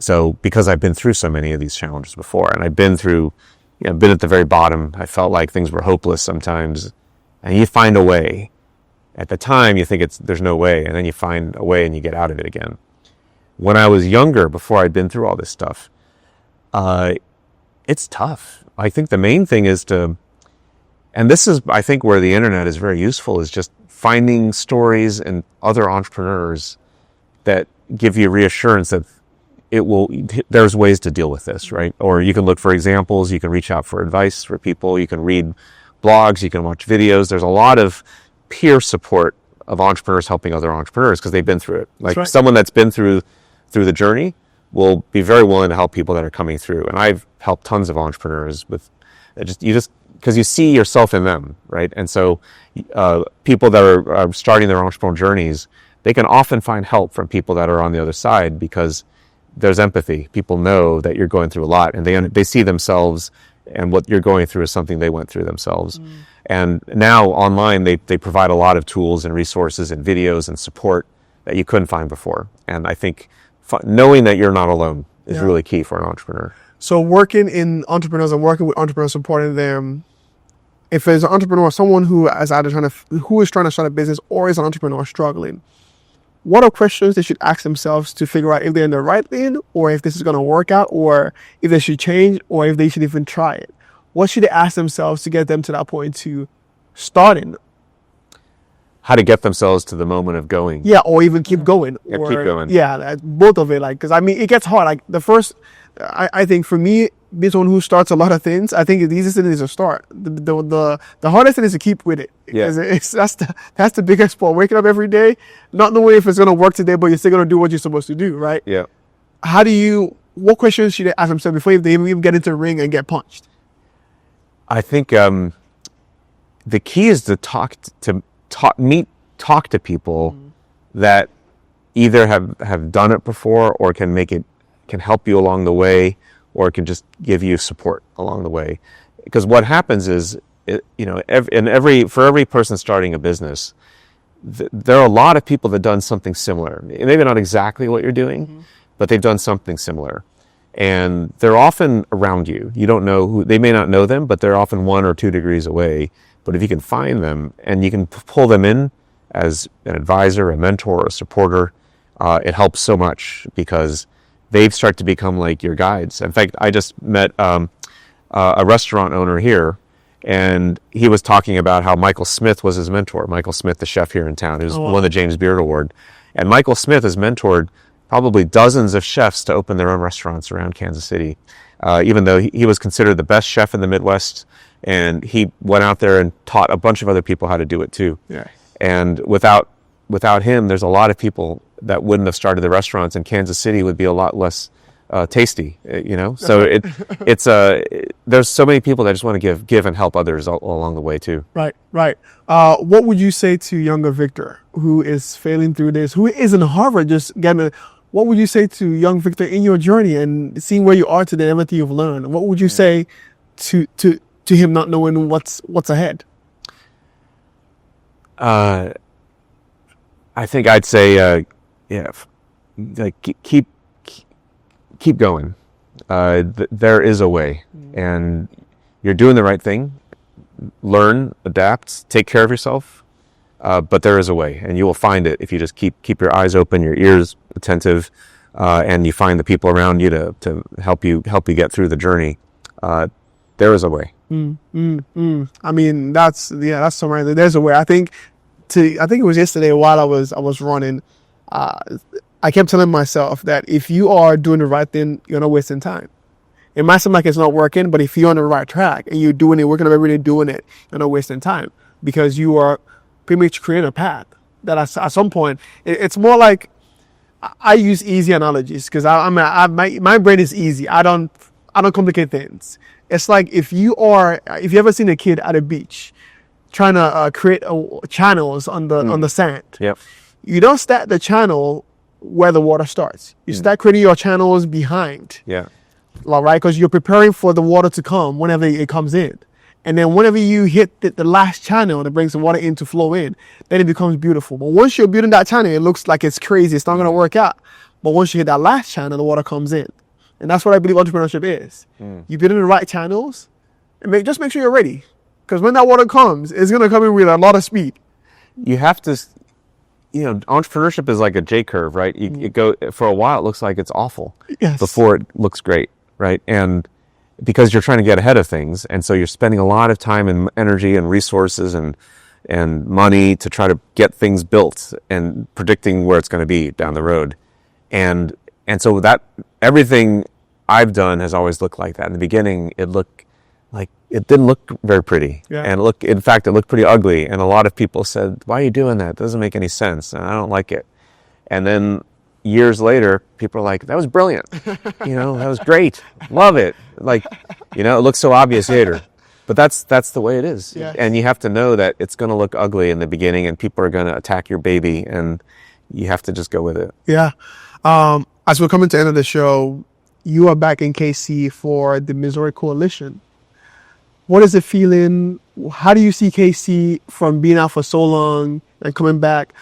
So because I've been through so many of these challenges before, and I've been through, been at the very bottom, I felt like things were hopeless sometimes, and you find a way. At the time, you think there's no way, and then you find a way and you get out of it again. When I was younger, before I'd been through all this stuff, it's tough. I think the main thing is and this is, I think, where the internet is very useful, is just finding stories and other entrepreneurs that give you reassurance that there's ways to deal with this, right? Or you can look for examples, you can reach out for advice for people, you can read blogs, you can watch videos. There's a lot of peer support of entrepreneurs helping other entrepreneurs because they've been through it. Like someone that's been through the journey will be very willing to help people that are coming through. And I've helped tons of entrepreneurs with just because you see yourself in them, right? And so people that are starting their entrepreneurial journeys, they can often find help from people that are on the other side because there's empathy. People know that you're going through a lot, and they see themselves, and what you're going through is something they went through themselves. And now online, they provide a lot of tools and resources and videos and support that you couldn't find before. And I think knowing that you're not alone is really key for an entrepreneur. So working in entrepreneurs and working with entrepreneurs, supporting them, if there's an entrepreneur, someone who is either who is trying to start a business or is an entrepreneur struggling, what are questions they should ask themselves to figure out if they're in the right lane, or if this is going to work out, or if they should change, or if they should even try it? What should they ask themselves to get them to that point to starting? How to get themselves to the moment of going. Yeah, or even keep going. Yeah, or, keep going. Yeah, both of it. Like, because I mean, it gets hard. Like the first, I think for me, being someone who starts a lot of things, I think the easiest thing is to start. The hardest thing is to keep with it. Yeah. That's the biggest part. Waking up every day, not knowing if it's gonna work today, but you're still gonna do what you're supposed to do, right? Yeah. What questions should they ask themselves before they even get into the ring and get punched? I think the key is to talk to people that either have done it before, or can help you along the way, or can just give you support along the way. Because what happens is, for every person starting a business, there are a lot of people that have done something similar. Maybe not exactly what you're doing, but they've done something similar. And they're often around you. You don't know who, they may not know them, but they're often 1 or 2 degrees away. But if you can find them and you can pull them in as an advisor, a mentor, a supporter, it helps so much, because they start to become like your guides. In fact, I just met a restaurant owner here, and he was talking about how Michael Smith was his mentor. Michael Smith, the chef here in town, who's won the James Beard Award. And Michael Smith has mentored probably dozens of chefs to open their own restaurants around Kansas City. Even though he was considered the best chef in the Midwest, and he went out there and taught a bunch of other people how to do it too. Yeah. And without him, there's a lot of people that wouldn't have started the restaurants, and Kansas City would be a lot less tasty, So there's so many people that just want to give and help others along the way too. Right. What would you say to younger Victor, who is failing through this, who is in Harvard, what would you say to young Victor in your journey and seeing where you are today, everything you've learned? What would you say to him, not knowing what's ahead? I think I'd say, keep going. There is a way, and you're doing the right thing. Learn, adapt, take care of yourself. But there is a way, and you will find it if you just keep your eyes open, your ears attentive, and you find the people around you to help you get through the journey. There is a way. I mean, that's somewhere. There's a way. I think it was yesterday while I was running. I kept telling myself that if you are doing the right thing, you're not wasting time. It might seem like it's not working, but if you're on the right track and you're doing it, working up every day doing it, you're not wasting time, because you are pretty much creating a path that at some point, it's more like, I use easy analogies because my brain is easy. I don't complicate things. It's like if you ever seen a kid at a beach trying to create channels on the sand. Yep. You don't start the channel where the water starts. You start creating your channels behind. Yeah. Right? Because you're preparing for the water to come whenever it comes in. And then whenever you hit the last channel that brings the water in to flow in, then it becomes beautiful. But once you're building that channel, it looks like it's crazy. It's not going to work out. But once you hit that last channel, the water comes in. And that's what I believe entrepreneurship is. You build in the right channels, and just make sure you're ready. Because when that water comes, it's going to come in with a lot of speed. You have to, entrepreneurship is like a J curve, right? You go, for a while, it looks like it's awful. Yes. Before it looks great, right? And because you're trying to get ahead of things, and so you're spending a lot of time and energy and resources and money to try to get things built and predicting where it's going to be down the road. And so that everything I've done has always looked like that. In the beginning, it didn't look very pretty. Yeah. And in fact, it looked pretty ugly. And a lot of people said, "Why are you doing that? It doesn't make any sense. And I don't like it." And then years later, people are like, "That was brilliant. That was great. Love it." It looks so obvious later. But that's the way it is. Yes. And you have to know that it's going to look ugly in the beginning, and people are going to attack your baby, and you have to just go with it. Yeah. As we're coming to the end of the show, you are back in KC for the Missouri Coalition. What is the feeling? How do you see KC from being out for so long and coming back?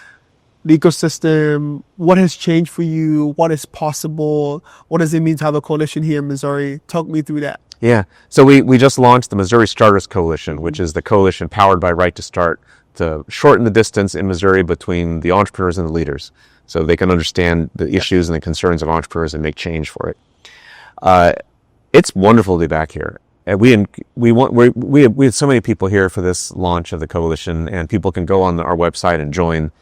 The ecosystem, what has changed for you? What is possible? What does it mean to have a coalition here in Missouri? Talk me through that. Yeah. So we just launched the Missouri Starters Coalition, which is the coalition powered by Right to Start to shorten the distance in Missouri between the entrepreneurs and the leaders so they can understand the issues and the concerns of entrepreneurs and make change for it. It's wonderful to be back here. And we had so many people here for this launch of the coalition, and people can go on our website and join.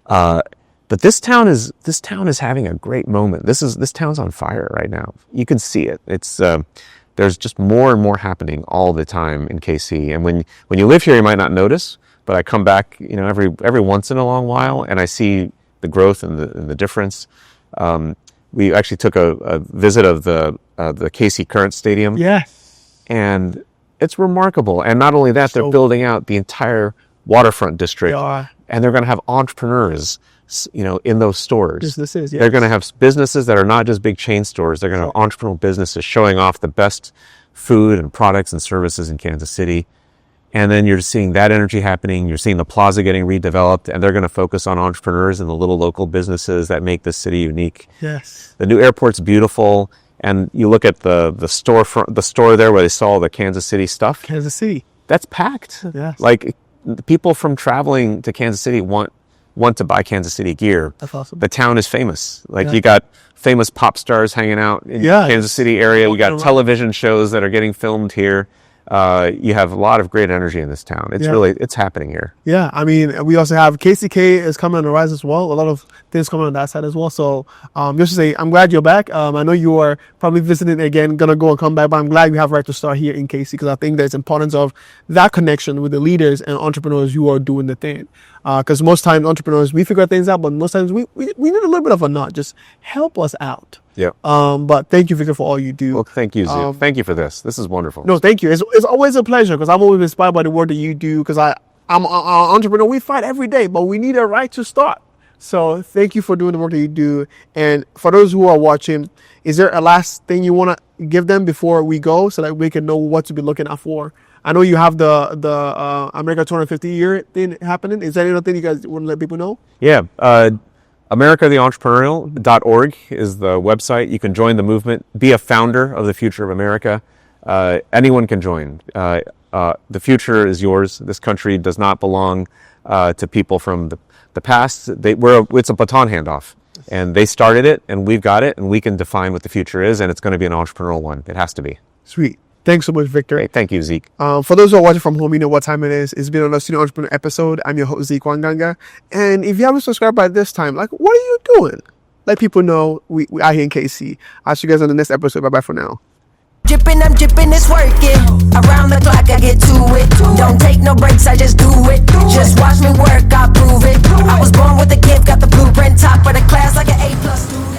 But this town is having a great moment. This town's on fire right now. You can see it. It's there's just more and more happening all the time in KC. And when you live here, you might not notice, but I come back, every once in a long while, and I see the growth and the difference. We actually took a visit of the KC Current Stadium. Yes. And it's remarkable. And not only that, they're building out the entire waterfront district. They are. And they're going to have entrepreneurs, in those stores. Businesses, yes. They're going to have businesses that are not just big chain stores. They're going to have entrepreneurial businesses showing off the best food and products and services in Kansas City. And then you're seeing that energy happening. You're seeing the plaza getting redeveloped, and they're going to focus on entrepreneurs and the little local businesses that make this city unique. Yes. The new airport's beautiful. And you look at the store there where they sell all the Kansas City stuff. Kansas City. That's packed. Yes. Like, the people from traveling to Kansas City want to buy Kansas City gear. That's awesome. The town is famous. Like, you got famous pop stars hanging out in Kansas City area. We got television shows that are getting filmed here. You have a lot of great energy in this town. It's happening here. Yeah, I mean, we also have KCK is coming on the rise as well. A lot of things coming on that side as well. So just to say, I'm glad you're back. I know you are probably visiting again, gonna go and come back, but I'm glad we have Right to Start here in KC because I think there's importance of that connection with the leaders and entrepreneurs who are doing the thing. Because most times entrepreneurs, we figure things out, but most times we need a little bit of a nod. Just help us out. Yeah. But thank you, Victor, for all you do. Well, thank you, Zeke. Thank you for this. This is wonderful. No, thank you. It's always a pleasure because I'm always inspired by the work that you do because I'm an entrepreneur. We fight every day, but we need a right to start. So thank you for doing the work that you do. And for those who are watching, is there a last thing you want to give them before we go so that we can know what to be looking out for? I know you have the America 250 year thing happening. Is there anything you guys want to let people know? Yeah. AmericaTheEntrepreneurial.org is the website. You can join the movement, be a founder of the future of America. Anyone can join. The future is yours. This country does not belong to people from the past. It's a baton handoff. And they started it, and we've got it, and we can define what the future is, and it's going to be an entrepreneurial one. It has to be. Sweet. Thanks so much, Victor. Hey, thank you, Zeke. For those who are watching from home, you know what time it is. It's been another Student Entrepreneur episode. I'm your host, Zeke Wanganga. And if you haven't subscribed by this time, what are you doing? Let people know we are here in KC. I'll see you guys on the next episode. Bye-bye for now. Drippin', I'm drippin', it's working. Around the clock, I get to it. Don't take no breaks, I just do it. Just watch me work, I prove it. I was born with a gift, got the blueprint, top of the class like an A+ student.